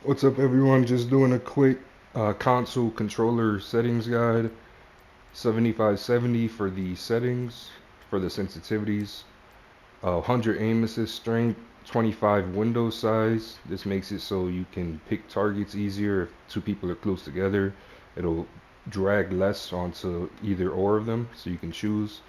What's up, everyone? Just doing a quick console controller settings guide. 7570 for the settings, for the sensitivities. 100 aim assist strength, 25 window size. This makes it so you can pick targets easier if two people are close together. It'll drag less onto either or of them, so you can choose.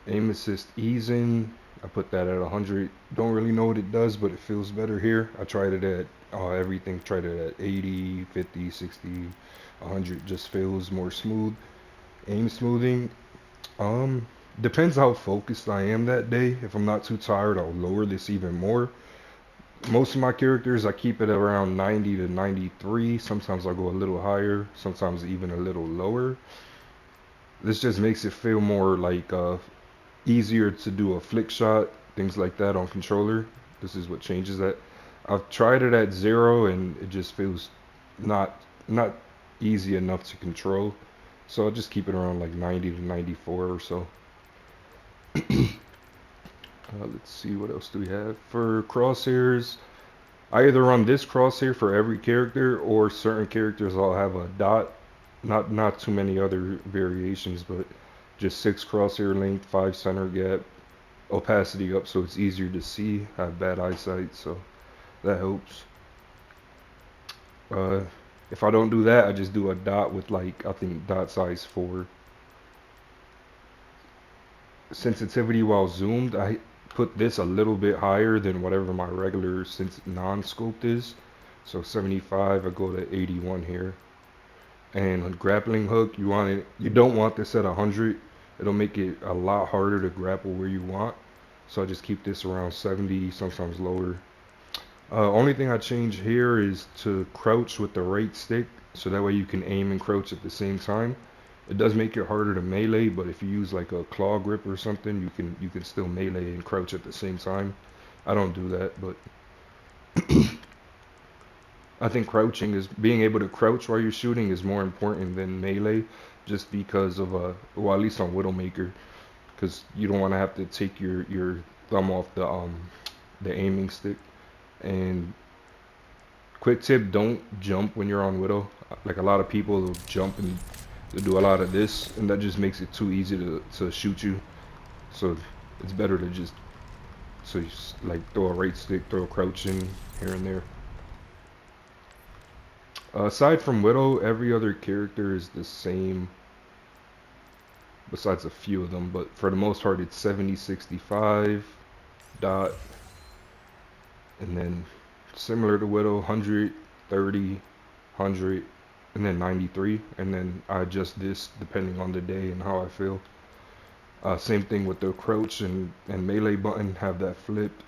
Aim assist easing, I put that at 100. Don't really know what it does, but it feels better here. I tried it at everything, tried it at 80, 50, 60, 100. Just feels more smooth. Aim smoothing, um, depends how focused I am that day. If I'm not too tired, I'll lower this even more. Most of my characters, I keep it around 90 to 93. Sometimes I'll go a little higher, sometimes even a little lower. This just makes it feel more like easier to do a flick shot, things like that on controller. This is what changes that. I've tried it at 0 and it just feels not easy enough to control. So I'll just keep it around like 90 to 94 or so. Let's see, what else do we have? For crosshairs, I either run this crosshair for every character or certain characters I'll have a dot. Not too many other variations, but just 6 crosshair length, 5 center gap, opacity up so it's easier to see. I have bad eyesight, so that helps. Uh, if I don't do that, I just do a dot with like I think dot size 4. Sensitivity while zoomed, I put this a little bit higher than whatever my regular non-scoped is. So 75, I go to 81 here. And on grappling hook, you don't want this at 100. It'll make it a lot harder to grapple where you want. So I just keep this around 70, sometimes lower. Only thing I change here is to crouch with the right stick, so that way you can aim and crouch at the same time. It does make it harder to melee, but if you use like a claw grip or something, you can still melee and crouch at the same time. I don't do that, but I think crouching is being able to crouch while you're shooting is more important than melee, just because of well, at least on Widowmaker, because you don't want to have to take your thumb off the aiming stick. And quick tip, don't jump when you're on Widow. Like a lot of people will jump and they do a lot of this, and that just makes it too easy to shoot you. So it's better to just like throw a right stick, throw a crouch in here and there. Aside from Widow, every other character is the same, besides a few of them. But for the most part, it's 70, 65, dot, and then similar to Widow, 100, 30, 100, and then 93. And then I adjust this depending on the day and how I feel. Same thing with the crouch and melee button, have that flipped.